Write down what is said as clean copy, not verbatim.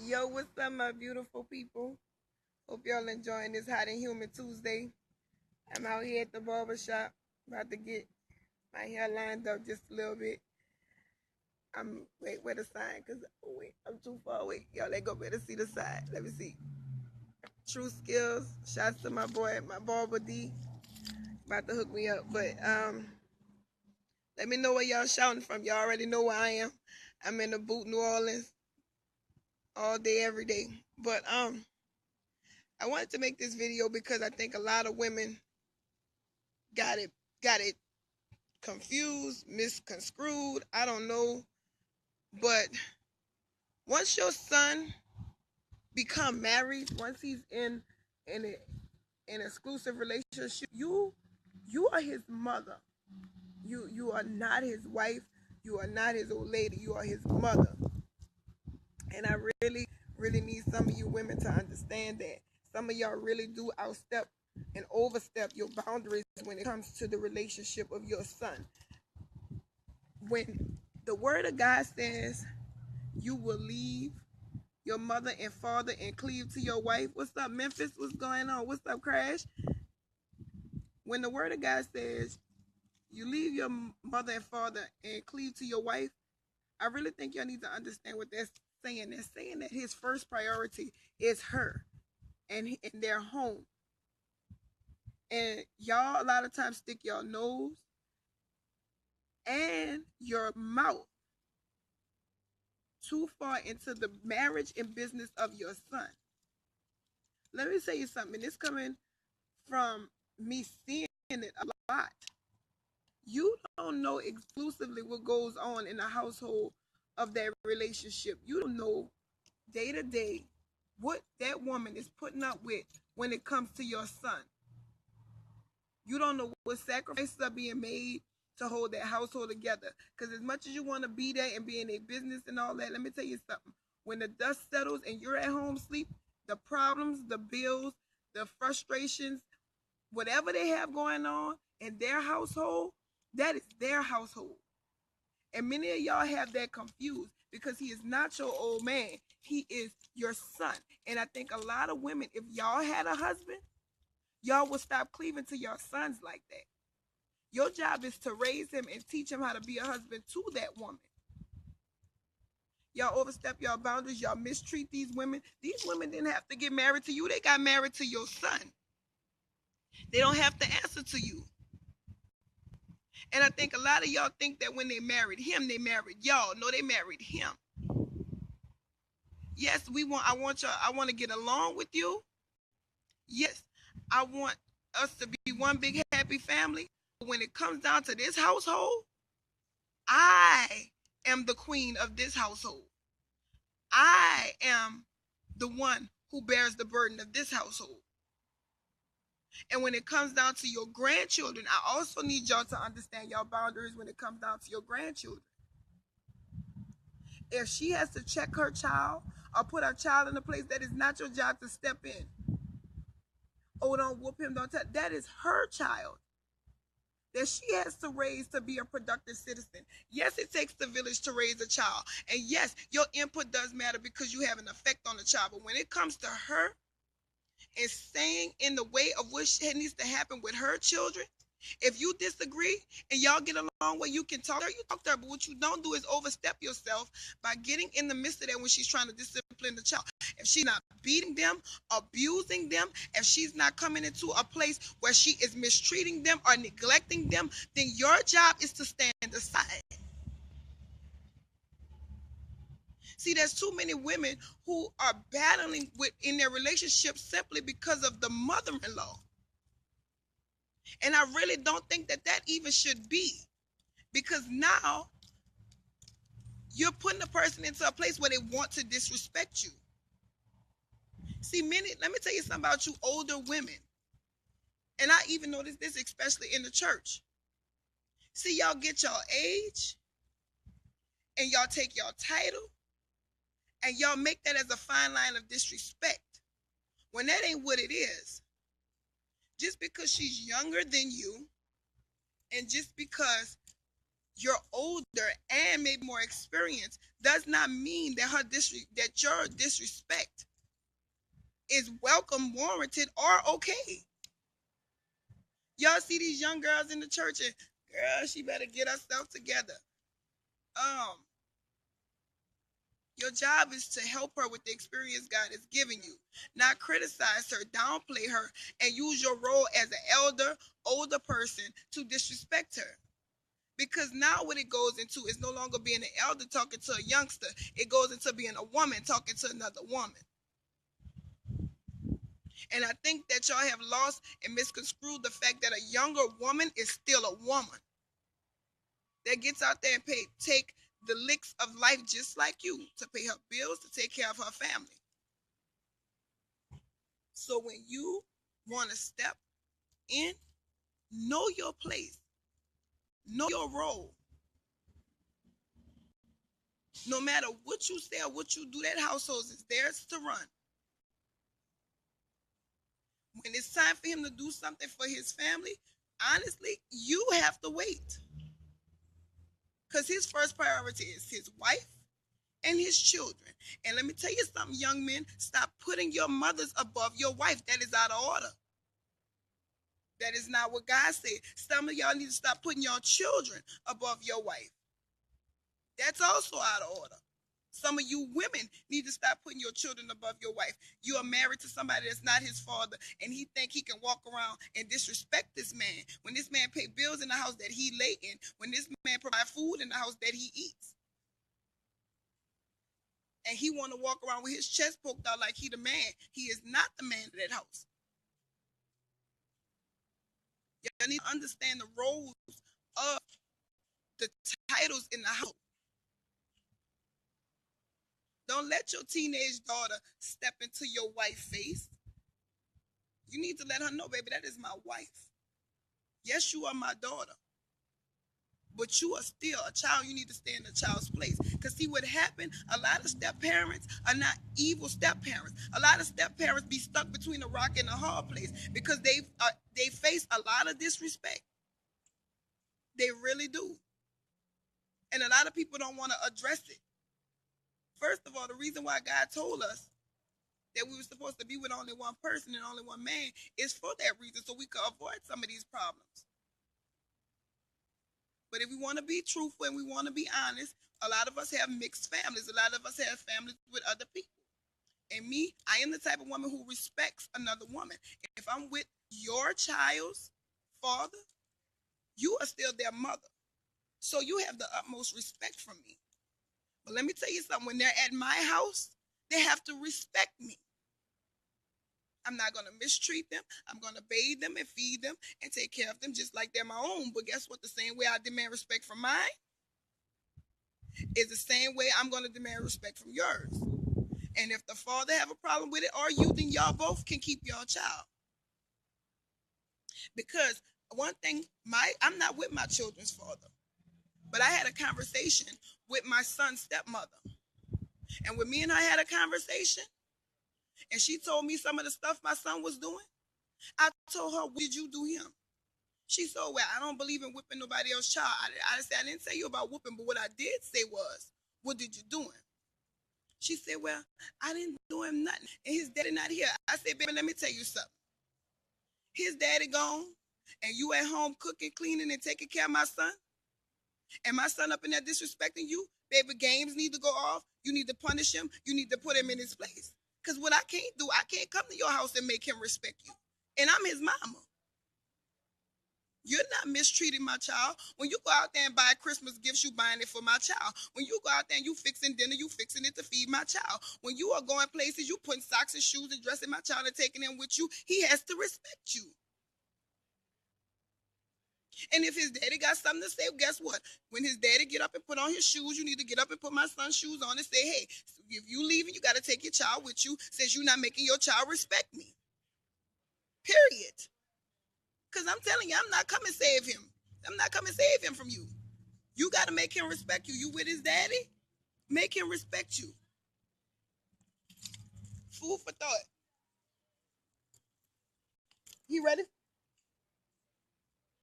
Yo, what's up, my beautiful people? Hope y'all enjoying this Hot and Humid Tuesday. I'm out here at the barber shop, about to get my hair lined up just a little bit. Wait, where the sign? Cause wait, I'm too far away. Y'all let go better see the side. Let me see. True Skills. Shouts to my boy, my barber D, about to hook me up. But let me know where y'all shouting from. Y'all already know where I am. I'm in the boot, New Orleans, all day, every day. But I wanted to make this video because I think a lot of women got it confused, misconstrued. I don't know, but once your son become married, once he's in an exclusive relationship, you are his mother. You are not his wife. You are not his old lady. You are his mother. And I really need some of you women to understand that. Some of y'all really do outstep and overstep your boundaries when it comes to the relationship of your son. When the word of God says you will leave your mother and father and cleave to your wife. What's up, Memphis? What's going on? What's up, Crash? When the word of God says you leave your mother and father and cleave to your wife, I really think y'all need to understand what that's saying. They're saying that his first priority is her and their home. And y'all a lot of times stick your nose and your mouth too far into the marriage and business of your son. Let me tell you something. It's coming from me seeing it a lot. You don't know exclusively what goes on in the household of that relationship. You don't know day to day what that woman is putting up with when it comes to your son. You don't know what sacrifices are being made to hold that household together. Because as much as you want to be there and be in a business and all that, let me tell you something. When the dust settles and you're at home sleep, the problems, the bills, the frustrations, whatever they have going on in their household, that is their household. And many of y'all have that confused because he is not your old man. He is your son. And I think a lot of women, if y'all had a husband, y'all would stop cleaving to your sons like that. Your job is to raise him and teach him how to be a husband to that woman. Y'all overstep your boundaries. Y'all mistreat these women. These women didn't have to get married to you. They got married to your son. They don't have to answer to you. And I think a lot of y'all think that when they married him, they married y'all. No, they married him. Yes, I want y'all, I want to get along with you. Yes, I want us to be one big happy family. But when it comes down to this household, I am the queen of this household. I am the one who bears the burden of this household. And when it comes down to your grandchildren, I also need y'all to understand your boundaries when it comes down to your grandchildren. If she has to check her child or put her child in a place, that is not your job to step in. Oh, don't whoop him, don't touch. That is her child that she has to raise to be a productive citizen. Yes, it takes the village to raise a child. And yes, your input does matter because you have an effect on the child. But when it comes to her and staying in the way of what needs to happen with her children, if you disagree and y'all get along where you can talk to her, you talk to her. But what you don't do is overstep yourself by getting in the midst of that when she's trying to discipline the child. If she's not beating them, abusing them, if she's not coming into a place where she is mistreating them or neglecting them, then your job is to stand aside. See, there's too many women who are battling in their relationships simply because of the mother-in-law. And I really don't think that even should be, because now you're putting a person into a place where they want to disrespect you. See, let me tell you something about you older women. And I even noticed this especially in the church. See, y'all get your age and y'all take your title and y'all make that as a fine line of disrespect when that ain't what it is. Just because she's younger than you and just because you're older and maybe more experienced does not mean that your disrespect is welcome, warranted, or okay. Y'all see these young girls in the church and, girl, she better get herself together. Your job is to help her with the experience God is giving you, not criticize her, downplay her, and use your role as an older person to disrespect her. Because now what it goes into is no longer being an elder talking to a youngster. It goes into being a woman talking to another woman. And I think that y'all have lost and misconstrued the fact that a younger woman is still a woman that gets out there and take the licks of life just like you, to pay her bills, to take care of her family. So when you want to step in, know your place, know your role. No matter what you say or what you do, that household is theirs to run. When it's time for him to do something for his family, honestly, you have to wait. Because his first priority is his wife and his children. And let me tell you something, young men, stop putting your mothers above your wife. That is out of order. That is not what God said. Some of y'all need to stop putting your children above your wife. That's also out of order. Some of you women need to stop putting your children above your wife. You are married to somebody that's not his father, and he think he can walk around and disrespect this man when this man pay bills in the house that he lay in, when this man provide food in the house that he eats. And he want to walk around with his chest poked out like he the man. He is not the man of that house. You need to understand the roles of the titles in the house. Don't let your teenage daughter step into your wife's face. You need to let her know, baby, that is my wife. Yes, you are my daughter, but you are still a child. You need to stay in the child's place. Because see what happened? A lot of step-parents are not evil step-parents. A lot of step-parents be stuck between a rock and a hard place because they face a lot of disrespect. They really do. And a lot of people don't want to address it. First of all, the reason why God told us that we were supposed to be with only one person and only one man is for that reason, so we could avoid some of these problems. But if we want to be truthful and we want to be honest, a lot of us have mixed families. A lot of us have families with other people. And me, I am the type of woman who respects another woman. If I'm with your child's father, you are still their mother. So you have the utmost respect from me. But let me tell you something. When they're at my house, they have to respect me. I'm not going to mistreat them. I'm going to bathe them and feed them and take care of them just like they're my own. But guess what? The same way I demand respect from mine is the same way I'm going to demand respect from yours. And if the father have a problem with it or you, then y'all both can keep your child. Because one thing, I'm not with my children's father. But I had a conversation with my son's stepmother. And when me and her had a conversation, and she told me some of the stuff my son was doing, I told her, what did you do him? She said, well, I don't believe in whipping nobody else's child. I said, I didn't say you about whooping, but what I did say was, what did you do him? She said, well, I didn't do him nothing. And his daddy not here. I said, baby, let me tell you something. His daddy gone, and you at home cooking, cleaning, and taking care of my son? And my son up in there disrespecting you? Baby, games need to go off. You need to punish him. You need to put him in his place. Because what I can't do, I can't come to your house and make him respect you. And I'm his mama. You're not mistreating my child. When you go out there and buy Christmas gifts, you buying it for my child. When you go out there and you fixing dinner, you fixing it to feed my child. When you are going places, you putting socks and shoes and dressing my child and taking him with you, he has to respect you. And if his daddy got something to say, guess what? When his daddy get up and put on his shoes, you need to get up and put my son's shoes on and say, hey, if you leaving, you got to take your child with you since you're not making your child respect me. Period. Because I'm telling you, I'm not coming save him. I'm not coming save him from you. You got to make him respect you. You with his daddy? Make him respect you. Food for thought. You ready?